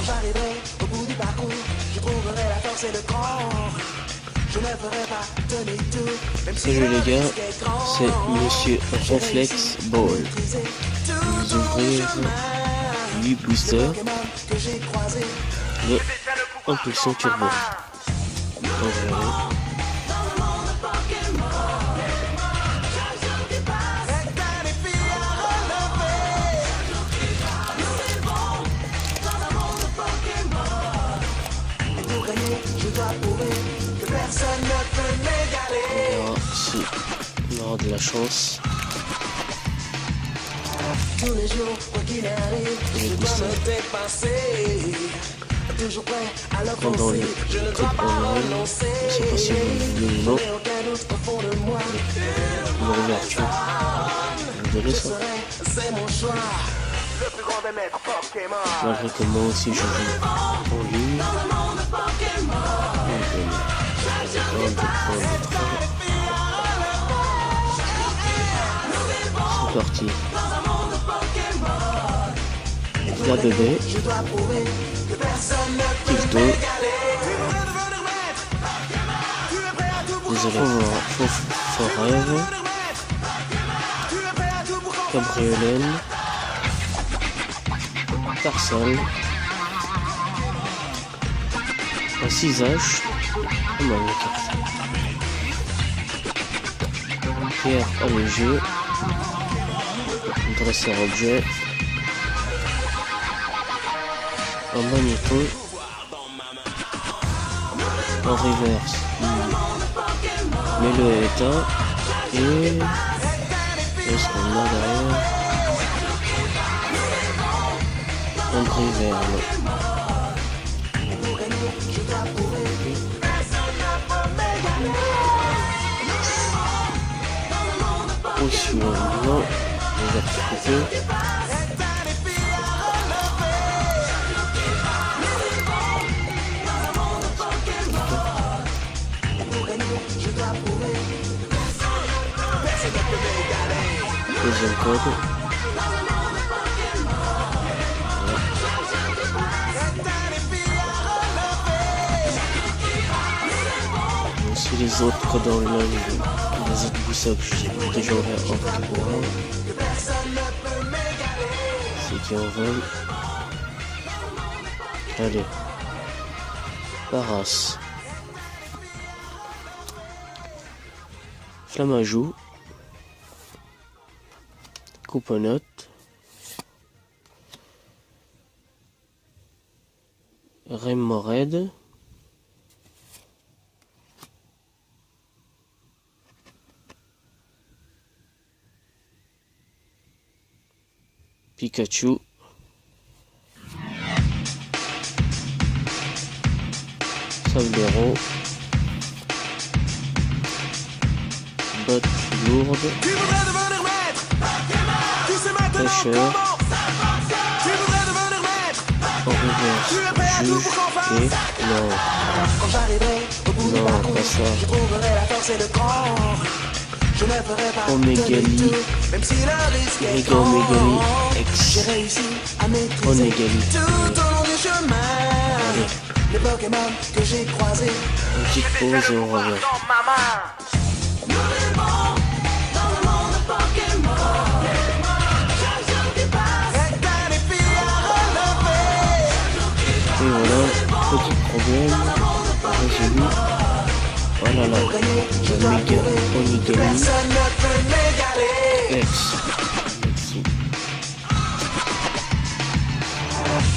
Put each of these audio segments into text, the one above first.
j'arriverai au bout du parcours, je trouverai la force et le cran. Je ne ferai pas donner tout, même si salut les gars, c'est Monsieur Reflex Ball. Vous ouvrez 8 boosters de impulsion turbo. On verra si on aura de la chance. Tous les jours, quoi qu'il arrive, je dois me dépasser. Toujours prêt à l'offenser, je ne dois pas renoncer. Je sais pas si vous voulez ou non. L'ouverture. Vous verrez ça. C'est mon choix. Le plus grand des maîtres Pokémon. Malgré que moi aussi je joue en ligne. C'est parti. La bébé. Kilto. Désolé. Forêve. Cabriolène. Tarsal. Un 6H. Pas mal la carte. Pierre allégé. Dresseur objet. Un magnéto. En reverse. Mais le est éteint. Et est-ce qu'on a derrière? Un Griverne. Potion, non, on va couper. Deuxième code. Aussi les autres codes en ligne, les autres boosters que j'ai déjà ouvert en catégorie. Ceux qui en veulent. Allez. Paras. Flamajou. Couponot. Remoraid. Pikachu. Sablero. Botte lourde. Pêcheur. En reverse. Juge. Et non. Non, pas ça. Omegali. Mega Omegali X. Omegali. Allez. Les Pokémon que j'ai croisés. Une petite pause et on revient. Et voilà, petit problème résolu. Voilà là, Omega Omegali X.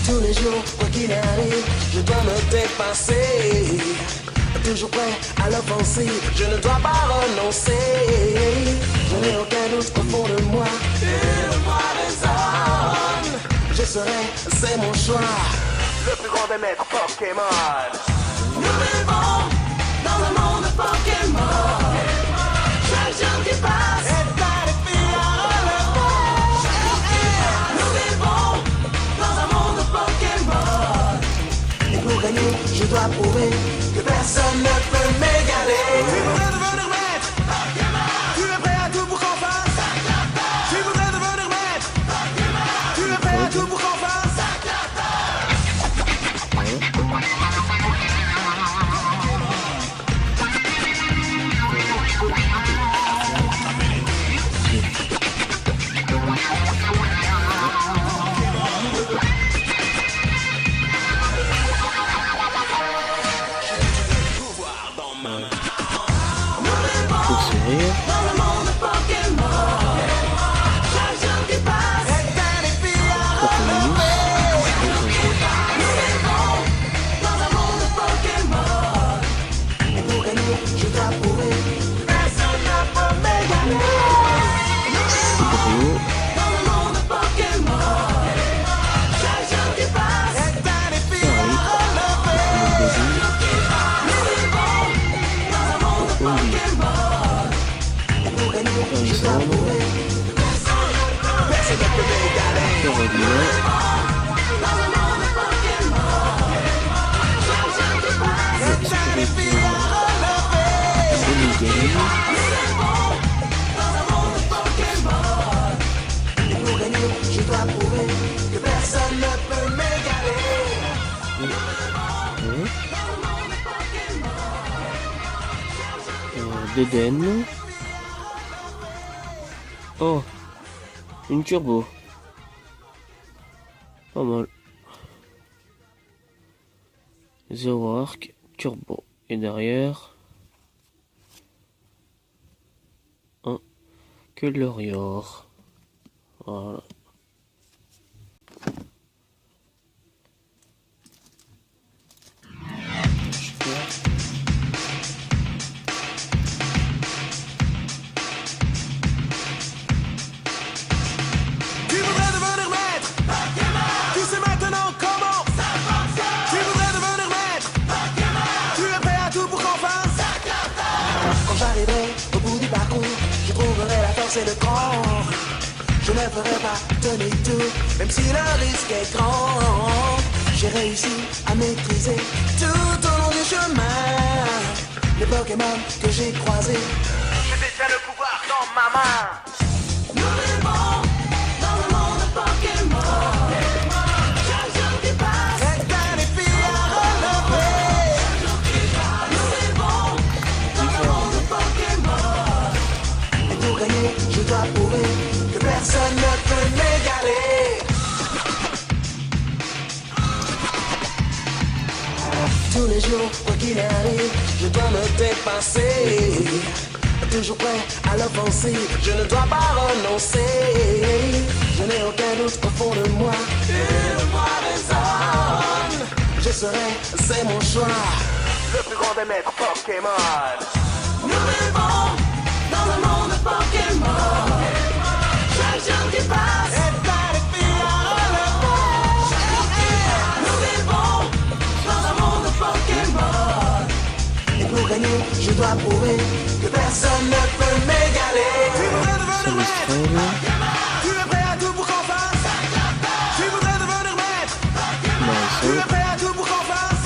Tous les jours, quoi qu'il arrive, je dois me dépasser. Toujours prêt à l'offensive, je ne dois pas renoncer. Je n'ai aucun doute au fond de moi. Une moi résonne. Je serai, c'est mon choix. Le plus grand des maîtres Pokémon. Nous vivons dans le monde Pokémon. Chaque jour qui passe est un défi à relever. Nous vivons dans un monde Pokémon. Et pour gagner, je dois prouver que personne ne peut m'égaler. Tu voudrais devenir maître Pokémon. Tu es prêt à tout pour qu'on fasse. Tu voudrais devenir maître Pokémon. Tu es prêt à tout pour qu'on fasse. d'Eden. Oh, une turbo. Pas mal. Zoroark turbo. Et derrière, un Keldorior. Voilà. Au bout du parcours, je trouverai la force et le cran. Je ne ferai pas demi-tour, même si le risque est grand. J'ai réussi à maîtriser tout au long du chemin les Pokémon que j'ai croisés. Je détiens le pouvoir dans ma main. Nous vivons dans le monde de Pokémon. Chaque jour qui passe est un défi à relever. Nous vivons dans le monde de Pokémon. Et pour gagner, je dois prouver que personne ne peut m'égaler. Tous les jours, quoi qu'il arrive, je dois me dépasser. Toujours prêt à l'offensive, je ne dois pas renoncer. Je n'ai aucun doute au fond de moi, une voix résonne. Je serai, c'est mon choix, le plus grand des maîtres Pokémon. Nous vivons dans le monde de Pokémon. Chaque jour qui passe est un défi à relever. Nous vivons dans un monde de Pokémon. Et pour gagner, je dois prouver que personne ne peut m'égaler. Tu voudrais devenir maître, tu es prêt à tout pour qu'on fasse. Tu voudrais devenir maître, tu es prêt à tout pour qu'on fasse.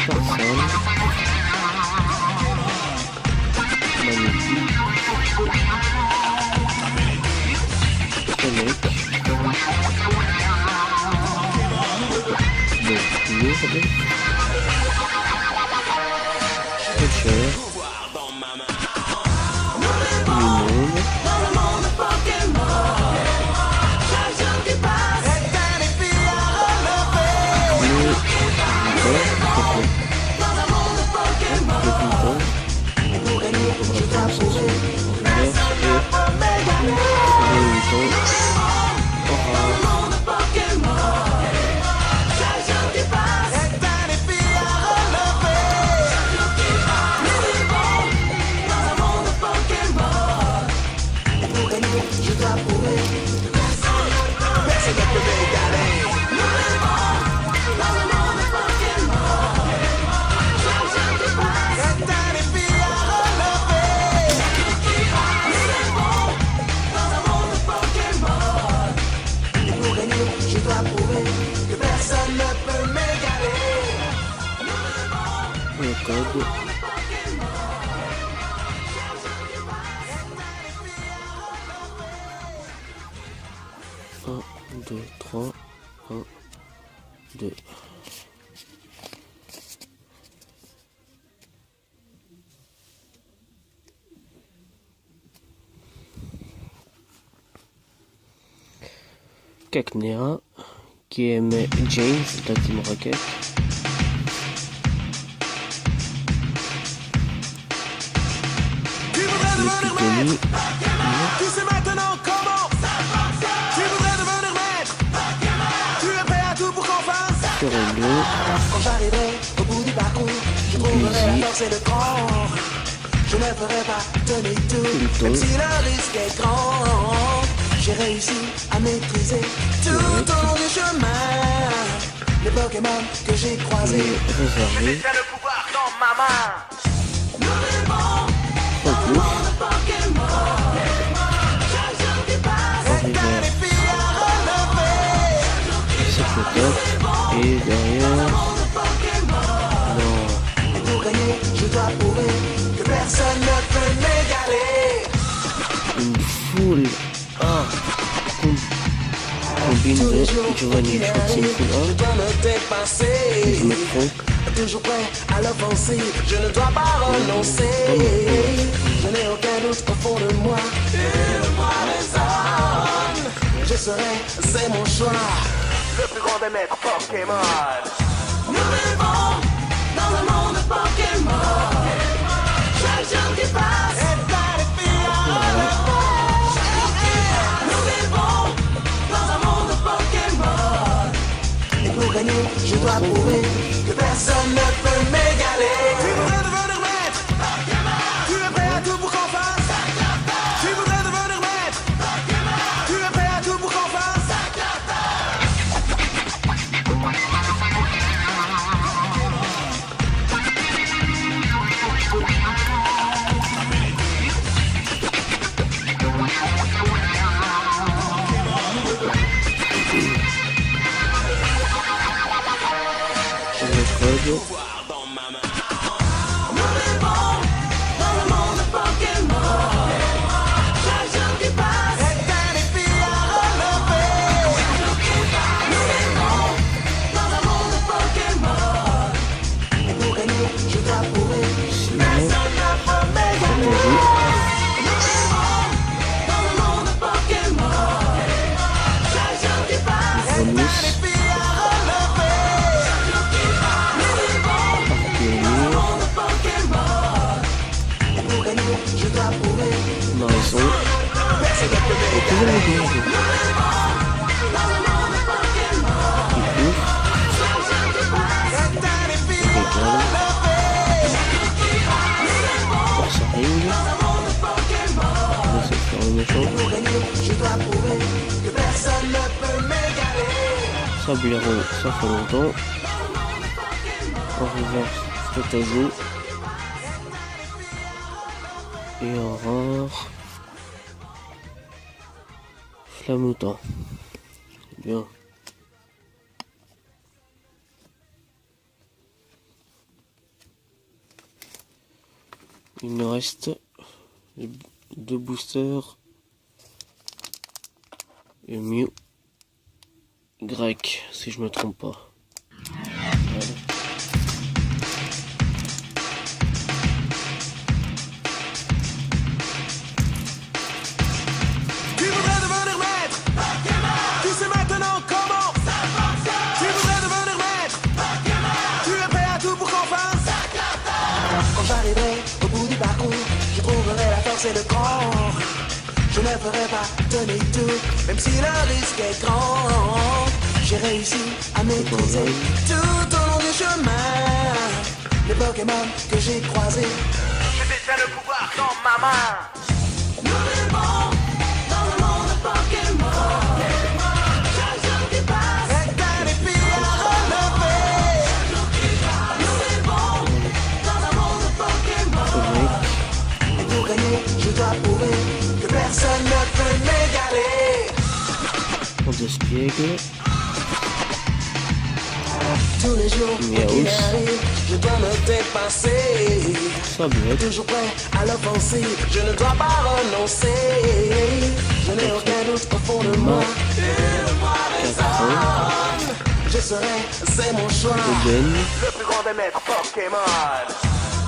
Magnifique. Connect. Lourd. Cher. Code. 1, 2, 3, 1, 2. Cacnea qui aimait James de la Team Rocket. Connu. Tu sais maintenant comment. Tu voudrais devenir maître, tu es prêt à tout pour qu'on fasse. Quand j'arriverai au bout du parcours, je trouverai la force et le cran. Je ne ferai pas demi-tour, même si le risque est grand. J'ai réussi à maîtriser tout au long du chemin les Pokémon que j'ai croisés. Je détiens le pouvoir dans ma main. Nous vivons dans le monde de Pokémon. Chaque jour qui passe est un défi à relever. C'est le top. Et derrière... Non. Et pour gagner, je dois prouver que personne ne peut m'égaler. Une foule. Ah. Robin de Giovanni Schwartzin Poulain. Je me trompe. Toujours prêt à l'offensive, je ne dois pas renoncer. Je n'ai aucun doute au fond de moi. Une-moi les hommes. Je serai, c'est mon choix. Le plus grand des maîtres Pokémon. Nous vivons dans un monde de Pokémon. Chaque jour qui passe est un défi à relever. Nous vivons dans un monde de Pokémon. Et pour gagner, je dois prouver que personne ne peut m'égaler. Tu voudrais devenir maître Pokémon. Tu es prêt à tout pour qu'on fasse Tu voudrais devenir maître Pokémon. Tu es prêt à tout pour qu'on fasse Le code. Sablero, ça fait longtemps. En reverse, Stotazo. Et en rare, Flamoutant. Bien. Il nous reste 2 boosters et Mew grec, si je me trompe pas. Voilà. Tu voudrais devenir maître Pokémon. Tu sais maintenant comment ça fonctionne. Tu voudrais devenir maître Pokémon. Tu es prêt à tout pour qu'on fasse Quand j'arriverai au bout du parcours, je trouverai la force et le cran. Je ne ferai pas demi-tour, même si le risque est grand. J'ai réussi à maîtriser tout au long du chemin les Pokémon que j'ai croisés. Je détiens le pouvoir dans ma main. Nous vivons dans le monde de Pokémon. Chaque jour qui passe est un défi à relever. Nous vivons dans un monde de Pokémon. Et pour gagner, je dois prouver que personne ne peut m'égaler. On despiègle. Tous les jours qu'il arrive, je dois me dépasser. Toujours prêt à l'offensive, je ne dois pas renoncer. Je n'ai aucun doute au fond de moi. Une-moi les hommes. Je serai, c'est mon choix. Le plus grand des maîtres Pokémon.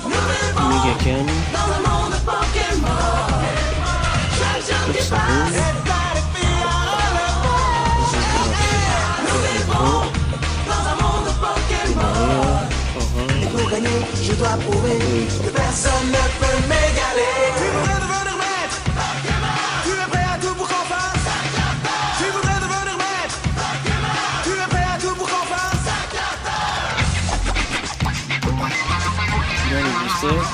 Nous vivons dans le monde de Pokémon. Chaque jour qui passe est un défi à relever. Nous vivons dans un monde de Pokémon. Et pour gagner, je dois prouver que personne ne peut m'égaler. Tu voudrais devenir maître Pokémon. Tu es prêt à tout pour qu'on fasse Tu voudrais devenir maître Pokémon. Tu es prêt à tout pour qu'on fasse Bien les boosters.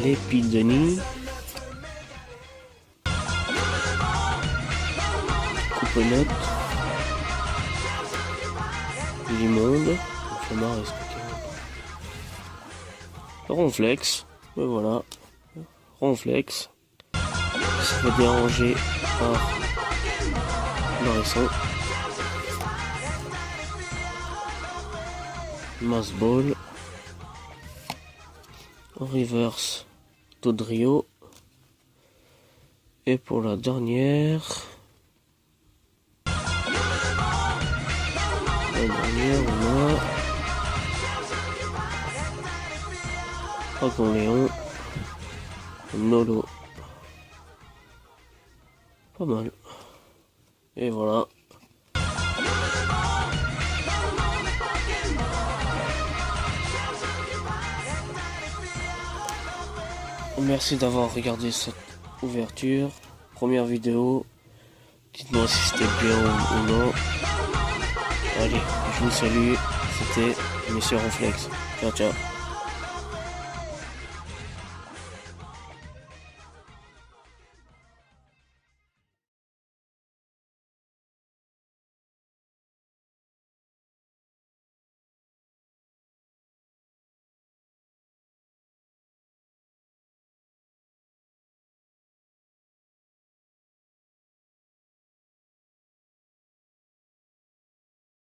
Lépidonie. Coupe-note. L'immonde. Flemmard expliqué. Ronflex. Et voilà. Ronflex. Ça va déranger par Norisson. Massball. En reverse, Dodrio. Et pour la dernière, on a Dragon Léon, Nolo. Pas mal. Et voilà. Merci d'avoir regardé cette ouverture. Première vidéo. Dites-moi si c'était bien ou non. Allez, je vous salue. C'était Monsieur Ronflex. Ciao, ciao.